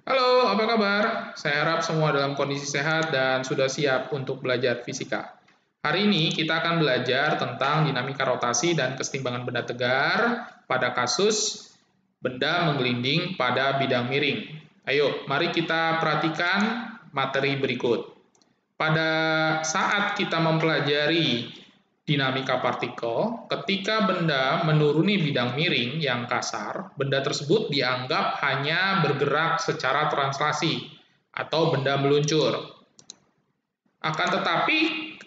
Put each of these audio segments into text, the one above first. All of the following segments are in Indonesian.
Halo, apa kabar? Saya harap semua dalam kondisi sehat dan sudah siap untuk belajar fisika. Hari ini kita akan belajar tentang dinamika rotasi dan kesetimbangan benda tegar pada kasus benda menggelinding pada bidang miring. Ayo, mari kita perhatikan materi berikut. Pada saat kita mempelajari dinamika partikel, ketika benda menuruni bidang miring yang kasar, benda tersebut dianggap hanya bergerak secara translasi atau benda meluncur. Akan tetapi,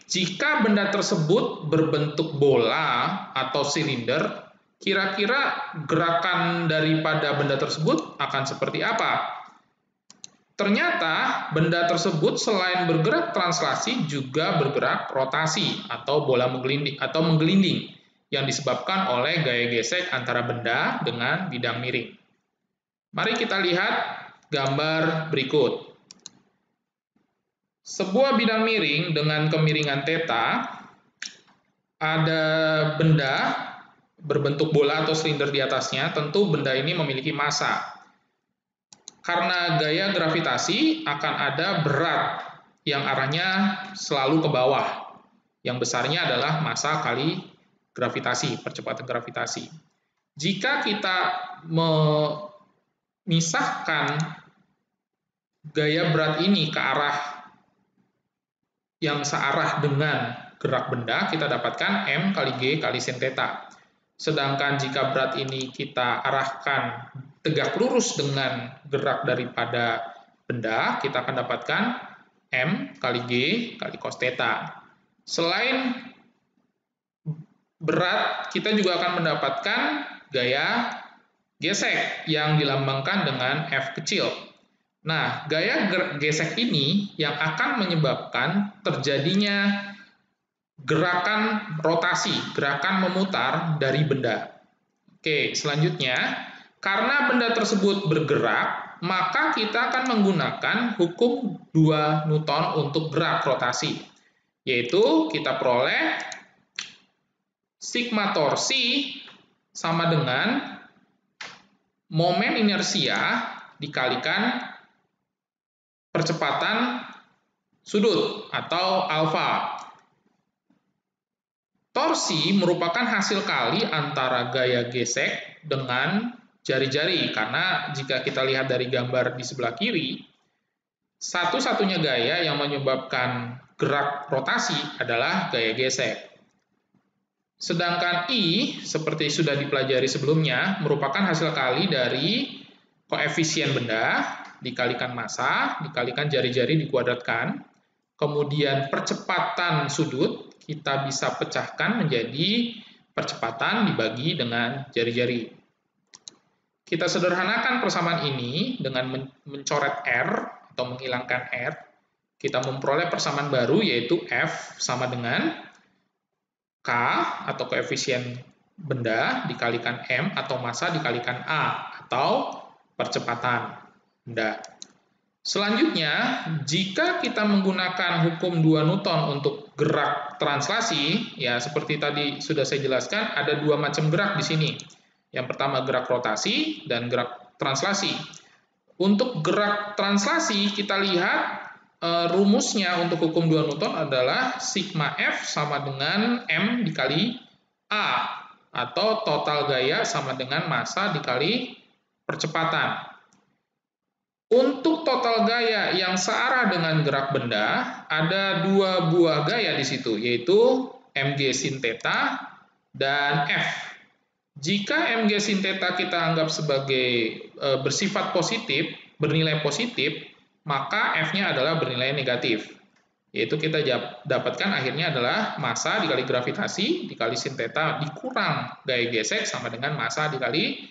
jika benda tersebut berbentuk bola atau silinder, kira-kira gerakan daripada benda tersebut akan seperti apa? Ternyata benda tersebut selain bergerak translasi juga bergerak rotasi atau bola menggelinding yang disebabkan oleh gaya gesek antara benda dengan bidang miring. Mari kita lihat gambar berikut. Sebuah bidang miring dengan kemiringan theta, ada benda berbentuk bola atau silinder di atasnya, tentu benda ini memiliki massa. Karena gaya gravitasi akan ada berat yang arahnya selalu ke bawah. Yang besarnya adalah massa kali gravitasi, percepatan gravitasi. Jika kita memisahkan gaya berat ini ke arah yang searah dengan gerak benda, kita dapatkan M kali G kali sin theta. Sedangkan jika berat ini kita arahkan tegak lurus dengan gerak daripada benda, kita akan dapatkan M kali G kali cos theta. Selain berat, kita juga akan mendapatkan gaya gesek yang dilambangkan dengan F kecil. Nah, gaya gesek ini yang akan menyebabkan terjadinya gerakan rotasi, gerakan memutar dari benda. Oke, selanjutnya, karena benda tersebut bergerak, maka kita akan menggunakan hukum 2 Newton untuk gerak rotasi. Yaitu kita peroleh sigma torsi sama dengan momen inersia dikalikan percepatan sudut atau alfa. Torsi merupakan hasil kali antara gaya gesek dengan jari-jari, karena jika kita lihat dari gambar di sebelah kiri, satu-satunya gaya yang menyebabkan gerak rotasi adalah gaya gesek. Sedangkan I, seperti sudah dipelajari sebelumnya, merupakan hasil kali dari koefisien benda dikalikan massa, dikalikan jari-jari dikuadratkan, kemudian percepatan sudut kita bisa pecahkan menjadi percepatan dibagi dengan jari-jari. Kita sederhanakan persamaan ini dengan mencoret R atau menghilangkan R. Kita memperoleh persamaan baru yaitu F sama dengan K atau koefisien benda dikalikan M atau massa dikalikan A atau percepatan benda. Selanjutnya, jika kita menggunakan hukum 2 Newton untuk gerak translasi, ya seperti tadi sudah saya jelaskan, ada 2 macam gerak di sini. Yang pertama gerak rotasi dan gerak translasi. Untuk gerak translasi, kita lihat rumusnya untuk hukum 2 Newton adalah sigma F sama dengan M dikali A, atau total gaya sama dengan massa dikali percepatan. Untuk total gaya yang searah dengan gerak benda, ada 2 buah gaya di situ, yaitu mg sin theta dan F. Jika mg sin theta kita anggap sebagai bersifat positif, bernilai positif, maka F-nya adalah bernilai negatif. Yaitu kita dapatkan akhirnya adalah massa dikali gravitasi dikali sin theta dikurang gaya gesek sama dengan massa dikali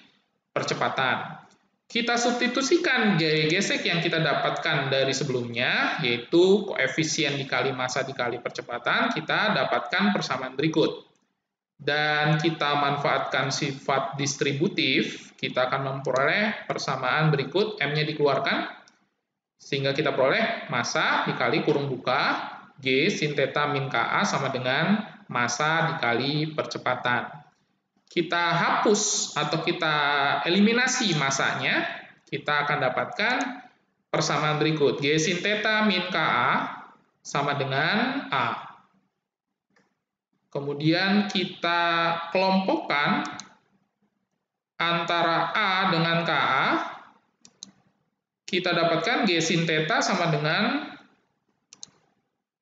percepatan. Kita substitusikan gaya gesek yang kita dapatkan dari sebelumnya, yaitu koefisien dikali massa dikali percepatan, kita dapatkan persamaan berikut. Dan kita manfaatkan sifat distributif, kita akan memperoleh persamaan berikut, M-nya dikeluarkan, sehingga kita peroleh massa dikali kurung buka, G sin theta min Ka sama dengan massa dikali percepatan. Kita hapus atau kita eliminasi massanya, kita akan dapatkan persamaan berikut. G sin theta min KA sama dengan A. Kemudian kita kelompokkan antara A dengan KA. Kita dapatkan G sin theta sama dengan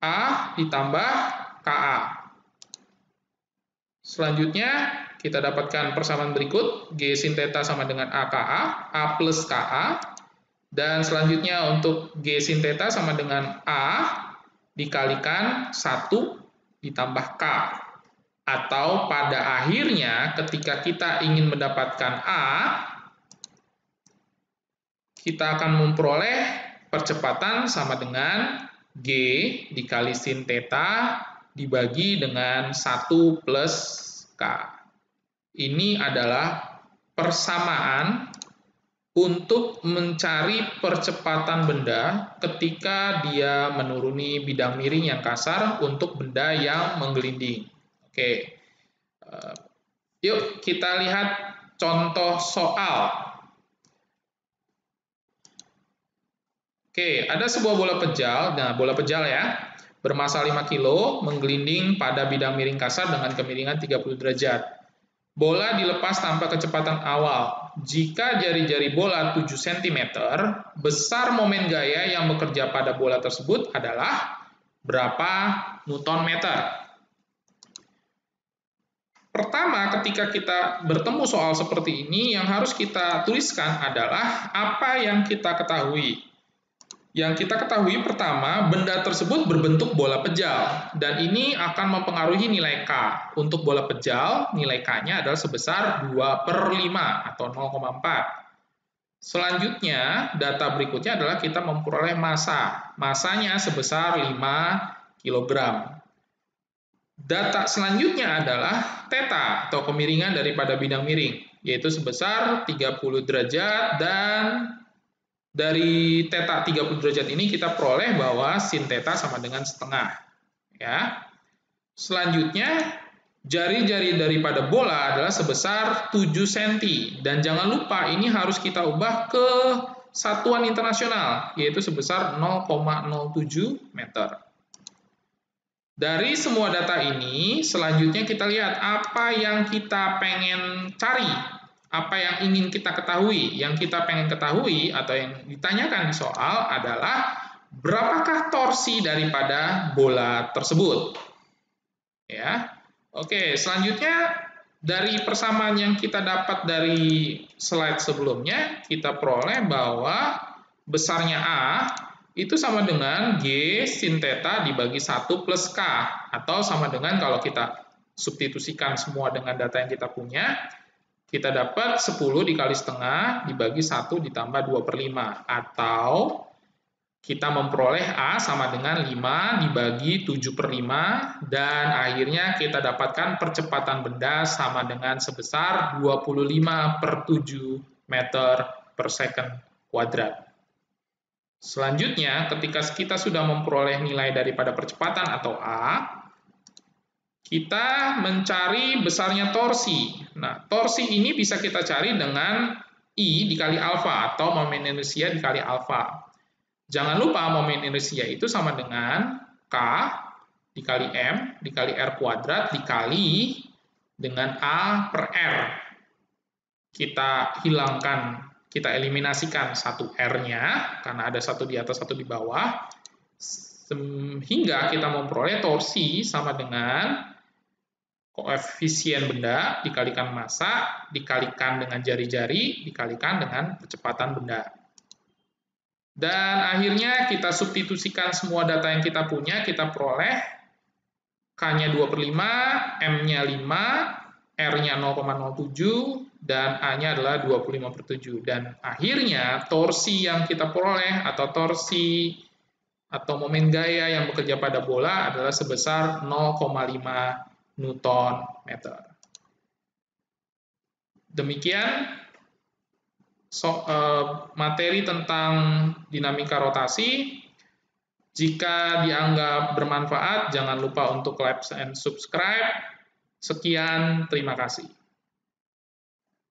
A ditambah KA. Selanjutnya, kita dapatkan persamaan berikut, G sin theta sama dengan AKA, A plus KA, dan selanjutnya untuk G sin theta sama dengan A dikalikan 1 ditambah K. Atau pada akhirnya ketika kita ingin mendapatkan A, kita akan memperoleh percepatan sama dengan G dikali sin theta dibagi dengan 1 plus K. Ini adalah persamaan untuk mencari percepatan benda ketika dia menuruni bidang miring yang kasar untuk benda yang menggelinding. Oke, yuk kita lihat contoh soal. Oke, ada sebuah bola pejal, nah bola pejal ya, bermasa 5 kg, menggelinding pada bidang miring kasar dengan kemiringan 30 derajat. Bola dilepas tanpa kecepatan awal. Jika jari-jari bola 7 cm, besar momen gaya yang bekerja pada bola tersebut adalah berapa Newton meter? Pertama, ketika kita bertemu soal seperti ini, yang harus kita tuliskan adalah apa yang kita ketahui. Yang kita ketahui pertama, benda tersebut berbentuk bola pejal, dan ini akan mempengaruhi nilai K. Untuk bola pejal, nilai K-nya adalah sebesar 2/5 atau 0,4. Selanjutnya, data berikutnya adalah kita memperoleh massa. Massanya sebesar 5 kg. Data selanjutnya adalah theta atau kemiringan daripada bidang miring, yaitu sebesar 30 derajat, dan dari theta 30 derajat ini kita peroleh bahwa sin theta sama dengan setengah. Ya. Selanjutnya, jari-jari daripada bola adalah sebesar 7 cm. Dan jangan lupa ini harus kita ubah ke satuan internasional, yaitu sebesar 0,07 meter. Dari semua data ini, selanjutnya kita lihat apa yang kita pengen cari. Apa yang ingin kita ketahui? Yang kita pengen ketahui atau yang ditanyakan di soal adalah berapakah torsi daripada bola tersebut. Ya. Oke, selanjutnya dari persamaan yang kita dapat dari slide sebelumnya, kita peroleh bahwa besarnya A itu sama dengan G sin theta dibagi 1 plus K, atau sama dengan kalau kita substitusikan semua dengan data yang kita punya, kita dapat 10 dikali setengah dibagi 1 ditambah 2/5, atau kita memperoleh A sama dengan 5 dibagi 7/5, dan akhirnya kita dapatkan percepatan benda sama dengan sebesar 25/7 meter per second kuadrat. Selanjutnya, ketika kita sudah memperoleh nilai daripada percepatan atau A, kita mencari besarnya torsi. Nah, torsi ini bisa kita cari dengan I dikali alfa atau momen inersia dikali alfa. Jangan lupa momen inersia itu sama dengan K dikali M dikali R kuadrat dikali dengan A per R. Kita hilangkan, kita eliminasikan satu R-nya, karena ada satu di atas, satu di bawah, sehingga kita memperoleh torsi sama dengan koefisien benda dikalikan massa, dikalikan dengan jari-jari, dikalikan dengan kecepatan benda. Dan akhirnya kita substitusikan semua data yang kita punya, kita peroleh K-nya 2/5, M-nya 5, R-nya 0,07, dan A-nya adalah 25/7. Dan akhirnya torsi yang kita peroleh atau torsi atau momen gaya yang bekerja pada bola adalah sebesar 0,5 Newton meter. Demikian materi tentang dinamika rotasi. Jika dianggap bermanfaat, jangan lupa untuk like and subscribe. Sekian, terima kasih.